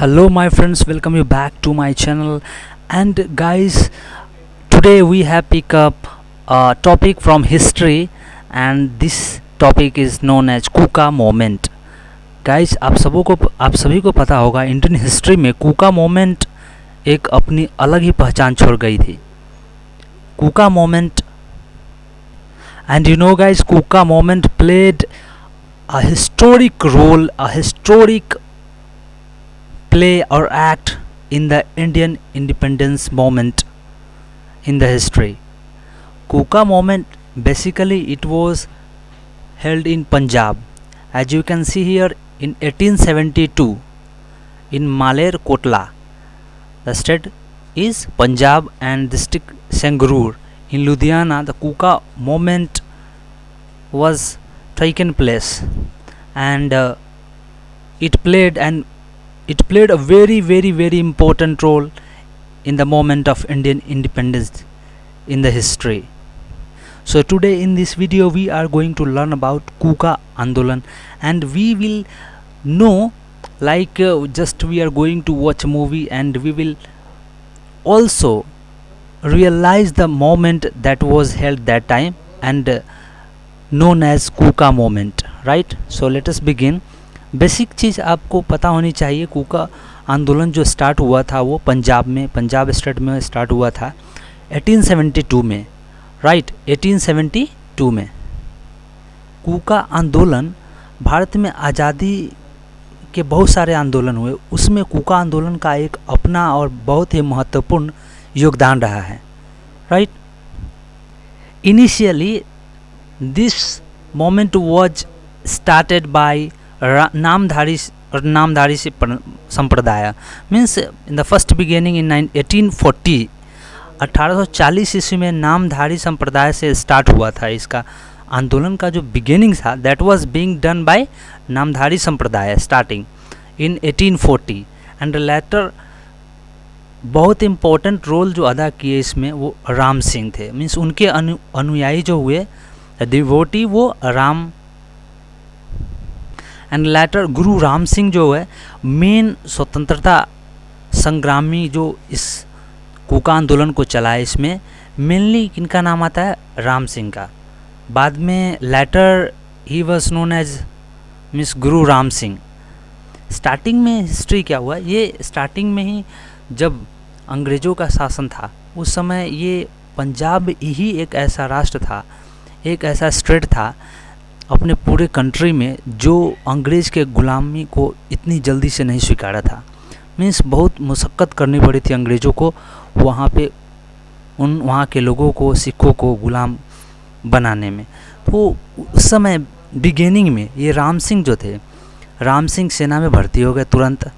Hello my friends, welcome you back to my channel. And guys, today we have picked up a topic from history, and this topic is known as Kuka moment. Guys, आप सभी को पता होगा, Indian history में कूका moment एक अपनी अलग ही पहचान छोड़ गई थी. Kuka movement, and you know guys, Kuka movement played a historic role, a historic play or act in the Indian independence moment in the history. Kooka moment, basically it was held in Punjab, as you can see here, in 1872 in Maler Kotla. The state is Punjab and district Sangrur. In Ludhiana, the Kooka moment was taken place, and it played a very important role in the moment of Indian independence in the history. So today in this video we are going to learn about Kooka Andolan, and we will know, like just we are going to watch a movie, and we will also realize the moment that was held that time and known as Kooka moment, right? So let us begin. Basic चीज़ आपको पता होनी चाहिए. कूका आंदोलन जो start हुआ था वो पंजाब स्टेट में स्टार्ट हुआ था 1872 में, राइट. 1872 में कूका आंदोलन. भारत में आज़ादी के बहुत सारे आंदोलन हुए, उसमें कूका आंदोलन का एक अपना और बहुत ही महत्वपूर्ण योगदान रहा है, right. Initially this movement was started by Namdhari संप्रदाय. Means in the first beginning in 1840, 1840 ईस्वी में नामधारी संप्रदाय से स्टार्ट हुआ था. इसका आंदोलन का जो बिगिनिंग था that was being done by Namdhari संप्रदाय स्टार्टिंग इन 1840, एंड लेटर बहुत इम्पोर्टेंट रोल जो अदा किए इसमें वो राम सिंह थे. मीन्स उनके अनुयायी जो हुए, डिवोटी, वो राम, एंड लेटर गुरु राम सिंह जो है मेन स्वतंत्रता संग्रामी जो इस कूका आंदोलन को चलाए. इसमें मेनली किनका नाम आता है? राम सिंह का. बाद में later he was known as miss Guru Ram Singh. Starting में हिस्ट्री क्या हुआ, ये स्टार्टिंग में ही जब अंग्रेज़ों का शासन था उस समय ये पंजाब ही एक ऐसा राष्ट्र था, एक ऐसा स्टेट था अपने पूरे कंट्री में जो अंग्रेज़ के ग़ुलामी को इतनी जल्दी से नहीं स्वीकारा था. मीन्स बहुत मुशक्क़त करनी पड़ी थी अंग्रेज़ों को वहाँ पे वहाँ के लोगों को, सिखों को ग़ुलाम बनाने में. तो उस समय बिगिनिंग में ये राम सिंह जो थे, राम सिंह सेना में भर्ती हो गए तुरंत.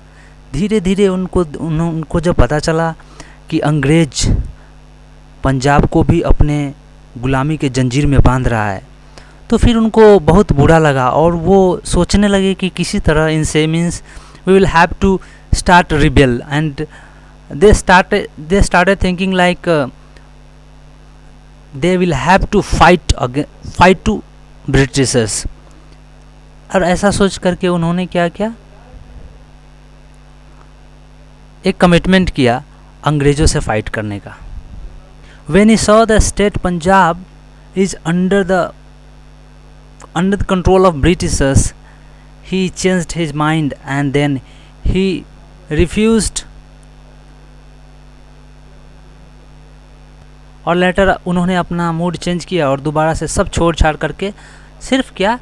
धीरे धीरे उनको जब पता चला कि अंग्रेज़ पंजाब को भी अपने ग़ुलामी के जंजीर में बांध रहा है, तो फिर उनको बहुत बुरा लगा और वो सोचने लगे कि किसी तरह इनसे, means we will have to start rebel, and they started thinking like they will have to fight to Britishers. और ऐसा सोच करके उन्होंने क्या किया, एक कमिटमेंट किया अंग्रेज़ों से फाइट करने का. When he saw the state Punjab is under the control of Britishers, he changed his mind and then he refused. और लेटर उन्होंने अपना मूड चेंज किया और दोबारा से सब छोड़ छाड़ करके, सिर्फ क्या,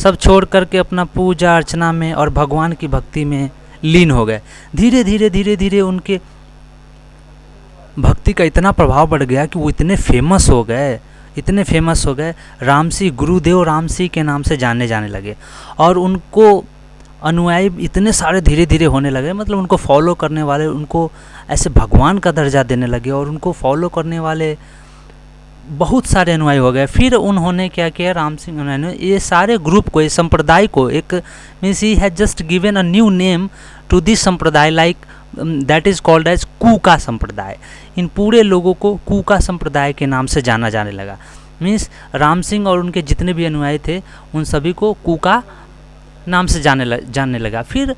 सब छोड़ करके अपना पूजा अर्चना में और भगवान की भक्ति में लीन हो गए. धीरे धीरे उनके भक्ति का इतना प्रभाव बढ़ गया कि वो इतने फेमस हो गए, रामसी, गुरुदेव रामसी के नाम से जाने लगे. और उनको अनुयायी इतने सारे धीरे धीरे होने लगे, मतलब उनको फॉलो करने वाले उनको ऐसे भगवान का दर्जा देने लगे और उनको फॉलो करने वाले बहुत सारे अनुयायी हो गए. फिर उन्होंने क्या किया, राम सिंह ने ये सारे ग्रुप को, इस संप्रदाय को, एक मीन्स ही has just given a new name to this संप्रदाय, like that is called as Kuka संप्रदाय. इन पूरे लोगों को कूका संप्रदाय के नाम से जाना जाने लगा. मीन्स राम सिंह और उनके जितने भी अनुयायी थे उन सभी को कूका नाम से जानने लगा. फिर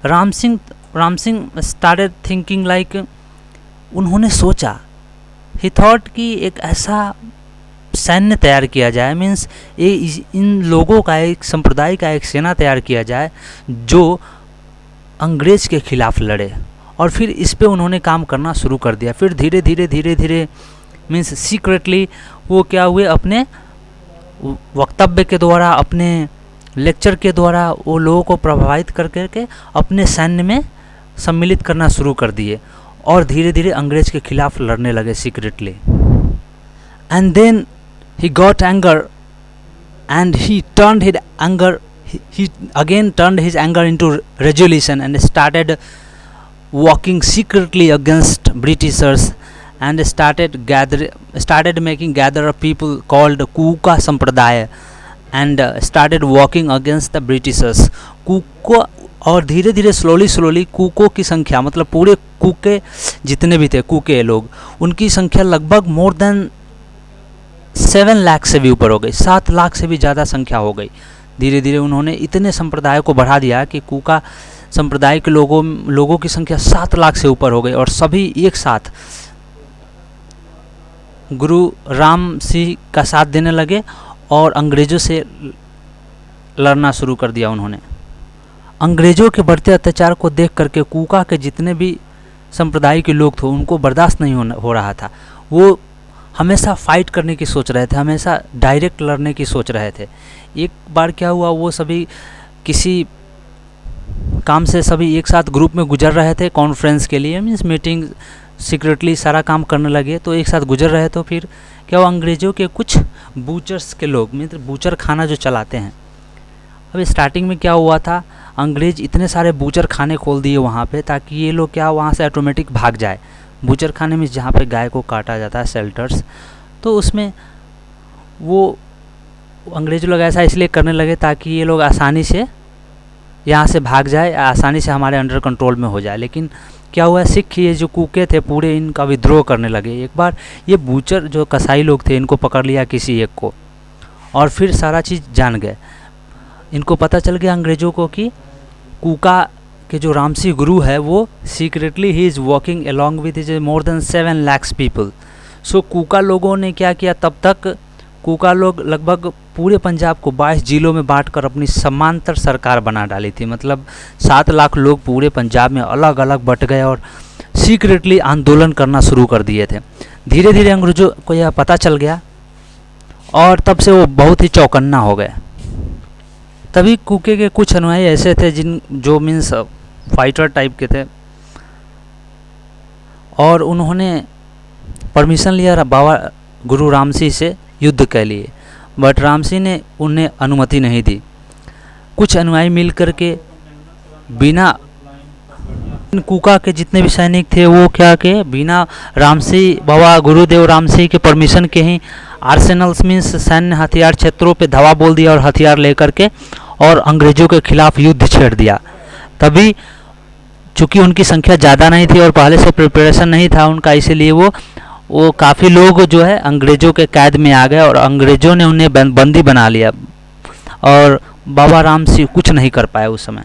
Ram Singh Ram Singh started thinking like, उन्होंने सोचा, ही थॉट कि एक ऐसा सैन्य तैयार किया जाए, मीन्स इन लोगों का एक संप्रदाय का एक सेना तैयार किया जाए जो अंग्रेज के खिलाफ लड़े। और फिर इस पे उन्होंने काम करना शुरू कर दिया। फिर धीरे धीरे मीन्स सीक्रेटली वो क्या हुए, अपने वक्तव्य के द्वारा, अपने लेक्चर के द्वारा वो लोगों को प्रभावित कर करके अपने सैन्य में सम्मिलित करना शुरू कर दिए और धीरे धीरे अंग्रेज के खिलाफ लड़ने लगे secretly. And then he got anger and he turned his anger, he again turned his anger into resolution and started walking secretly against Britishers and started making gather of people called Kuka Sampradaya and started walking against the Britishers. कुको और धीरे धीरे slowly कुको की संख्या, मतलब पूरे कुके जितने भी थे कुके लोग, उनकी संख्या लगभग मोर देन 7 लाख से भी ऊपर हो गई, 7 लाख से भी ज़्यादा संख्या हो गई। धीरे धीरे उन्होंने इतने संप्रदाय को बढ़ा दिया कि कुका संप्रदाय के लोगों की संख्या 7 लाख से ऊपर हो गई और सभी एक साथ गुरु राम सिंह का साथ देने लगे और अंग्रेज़ों से लड़ना शुरू कर दिया उन्होंने। अंग्रेज़ों के बढ़ते अत्याचार को देख करके कुका के जितने भी संप्रदाय के लोग थे उनको बर्दाश्त नहीं हो रहा था। वो हमेशा फाइट करने की सोच रहे थे, हमेशा डायरेक्ट लड़ने की सोच रहे थे। एक बार क्या हुआ, वो सभी किसी काम से सभी एक साथ ग्रुप में गुजर रहे थे कॉन्फ्रेंस के लिए, मीन्स मीटिंग, सीक्रेटली सारा काम करने लगे तो एक साथ गुजर रहे। तो फिर क्या हुआ, अंग्रेज़ों के कुछ बूचर्स के लोग, मीन्स बूचर खाना जो चलाते हैं, अभी स्टार्टिंग में क्या हुआ था, अंग्रेज़ इतने सारे बूचर खाने खोल दिए वहाँ पे ताकि ये लोग क्या वहाँ से ऑटोमेटिक भाग जाए। बूचर खाने में जहाँ पे गाय को काटा जाता है, शेल्टर्स, तो उसमें वो अंग्रेज़ लोग ऐसा इसलिए करने लगे ताकि ये लोग आसानी से यहाँ से भाग जाए, आसानी से हमारे अंडर कंट्रोल में हो जाए। लेकिन क्या हुआ, सिख ये जो कुके थे पूरे इनका विद्रोह करने लगे। एक बार ये बूचर जो कसाई लोग थे इनको पकड़ लिया किसी एक को और फिर सारा चीज़ जान गए। इनको पता चल गया अंग्रेज़ों को कि कुका के जो रामसी गुरु है वो सीक्रेटली ही is walking along with his more than 7 lakh people. So Kuka लोगों ने क्या किया, तब तक कुका लोग लगभग पूरे पंजाब को 22 जिलों में बांटकर अपनी समांतर सरकार बना डाली थी। मतलब 7 लाख लोग पूरे पंजाब में अलग अलग बट गए और सीक्रेटली आंदोलन करना शुरू कर दिए थे। धीरे धीरे अंग्रेज़ों को यह पता चल गया और तब से वो बहुत ही चौकन्ना हो गए। तभी कुके के कुछ अनुयायी ऐसे थे जो मीन्स फाइटर टाइप के थे और उन्होंने परमिशन लिया बाबा गुरु राम सिंह से युद्ध के लिए, बट राम सिंह ने उन्हें अनुमति नहीं दी। कुछ अनुयायी मिल करके बिना कुका के जितने भी सैनिक थे वो क्या के बिना राम सिंह बाबा गुरुदेव राम सिंह के परमिशन के ही आर्सेनल्स मीन्स सैन्य हथियार क्षेत्रों पे धावा बोल दिया और हथियार लेकर के और अंग्रेज़ों के खिलाफ युद्ध छेड़ दिया। तभी चूँकि उनकी संख्या ज़्यादा नहीं थी और पहले से प्रिपरेशन नहीं था उनका, इसीलिए वो काफ़ी लोग जो है अंग्रेज़ों के कैद में आ गए और अंग्रेज़ों ने उन्हें बंदी बना लिया और बाबा राम सिंह कुछ नहीं कर पाए उस समय।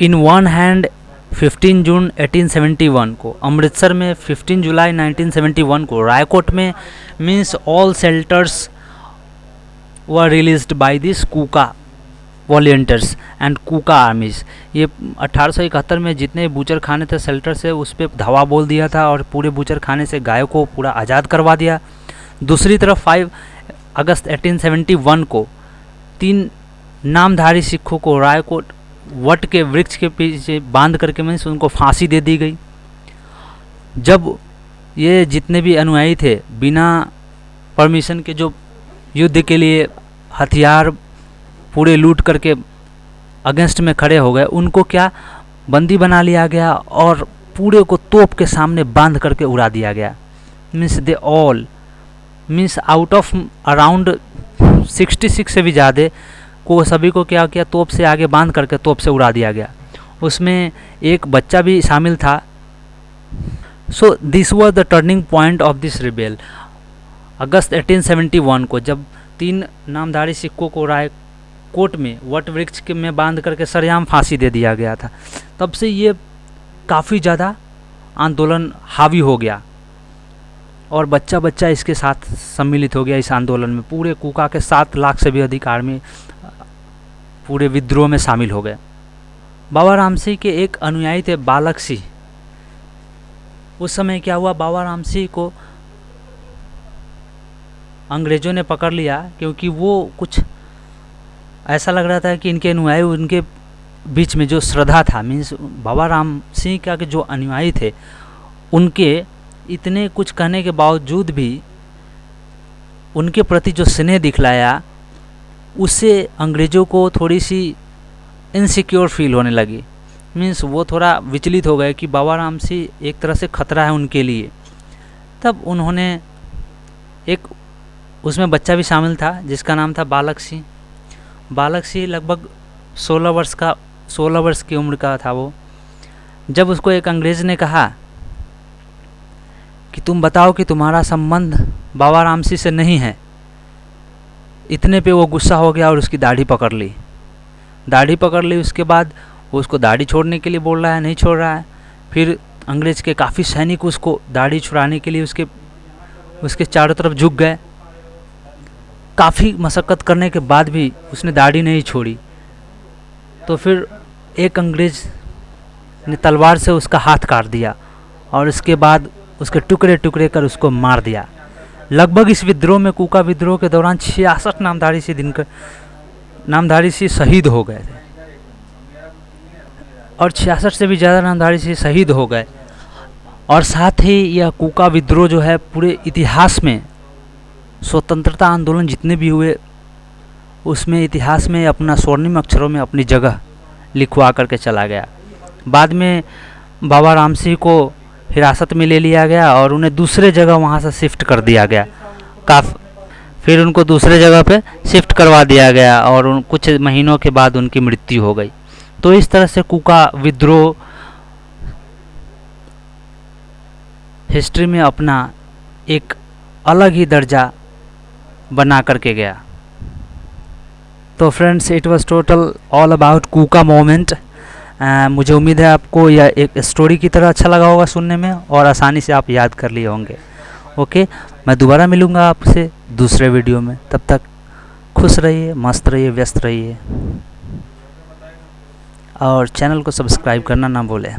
इन वन हैंड 15 जून 1871 को अमृतसर में, 15 जुलाई 1971 को रायकोट में means all shelters were released by this Kuka volunteers and Kuka armies. ये 1871 में जितने बूचर खाने थे शेल्टर से उस पर धावा बोल दिया था और पूरे बूचर खाने से गायों को पूरा आज़ाद करवा दिया। दूसरी तरफ 5 अगस्त 1871 को 3 नामधारी सिखों को रायकोट वट के वृक्ष के पीछे बांध करके मीन्स उनको फांसी दे दी गई। जब ये जितने भी अनुयायी थे बिना परमिशन के जो युद्ध के लिए हथियार पूरे लूट करके अगेंस्ट में खड़े हो गए, उनको क्या बंदी बना लिया गया और पूरे को तोप के सामने बांध करके उड़ा दिया गया। Means they all means out of around 66 से भी ज़्यादा को सभी को क्या किया, तोप से आगे बांध करके तोप से उड़ा दिया गया। उसमें एक बच्चा भी शामिल था। So this was the turning point of this rebel. अगस्त 1871 को जब 3 नामधारी सिखों को कोट में वट वृक्ष के में बांध करके सरेआम फांसी दे दिया गया था। तब से ये काफ़ी ज़्यादा आंदोलन हावी हो गया और बच्चा बच्चा इसके साथ सम्मिलित हो गया इस आंदोलन में। पूरे कूका के 7 लाख से भी अधिक आर्मी पूरे विद्रोह में शामिल हो गए। बाबा राम सिंह के एक अनुयायी थे बालक सिंह। उस समय क्या हुआ, बाबा राम सिंह को अंग्रेज़ों ने पकड़ लिया क्योंकि वो कुछ ऐसा लग रहा था कि इनके अनुयायी उनके बीच में जो श्रद्धा था, मीन्स बाबा राम सिंह का के जो अनुयायी थे उनके इतने कुछ कहने के बावजूद भी उनके प्रति जो स्नेह दिखलाया उससे अंग्रेज़ों को थोड़ी सी इनसिक्योर फील होने लगी। मीन्स वो थोड़ा विचलित हो गए कि बाबा राम सिंह एक तरह से खतरा है उनके लिए। तब उन्होंने एक उसमें बच्चा भी शामिल था जिसका नाम था बालक सिंह। बालक सिंह लगभग 16 वर्ष की उम्र का था वो। जब उसको एक अंग्रेज़ ने कहा कि तुम बताओ कि तुम्हारा संबंध बाबा राम सिंह से नहीं है, इतने पे वो गुस्सा हो गया और उसकी दाढ़ी पकड़ ली। उसके बाद वो उसको दाढ़ी छोड़ने के लिए बोल रहा है, नहीं छोड़ रहा है। फिर अंग्रेज़ के काफ़ी सैनिक उसको दाढ़ी छुड़ाने के लिए उसके चारों तरफ झुक गए। काफ़ी मशक्क़त करने के बाद भी उसने दाढ़ी नहीं छोड़ी। तो फिर एक अंग्रेज़ ने तलवार से उसका हाथ काट दिया और उसके बाद उसके टुकड़े टुकड़े कर उसको मार दिया। लगभग इस विद्रोह में, कूका विद्रोह के दौरान 66 नामधारी सिंह शहीद हो गए थे और 66 से भी ज़्यादा नामधारी सिंह शहीद हो गए। और साथ ही यह कूका विद्रोह जो है पूरे इतिहास में, स्वतंत्रता आंदोलन जितने भी हुए उसमें इतिहास में अपना स्वर्णिम अक्षरों में अपनी जगह लिखवा करके चला गया। बाद में बाबा राम सिंह को हिरासत में ले लिया गया और उन्हें दूसरे जगह वहाँ से शिफ्ट कर दिया गया। फिर उनको दूसरे जगह पे शिफ्ट करवा दिया गया और कुछ महीनों के बाद उनकी मृत्यु हो गई। तो इस तरह से कूका विद्रोह हिस्ट्री में अपना एक अलग ही दर्जा बना करके गया। तो friends, it was total all about Kuka moment. मुझे उम्मीद है आपको यह एक स्टोरी की तरह अच्छा लगा होगा सुनने में और आसानी से आप याद कर लिए होंगे। ओके, मैं दोबारा मिलूँगा आपसे दूसरे वीडियो में। तब तक खुश रहिए, मस्त रहिए, व्यस्त रहिए और चैनल को सब्सक्राइब करना ना भूलें।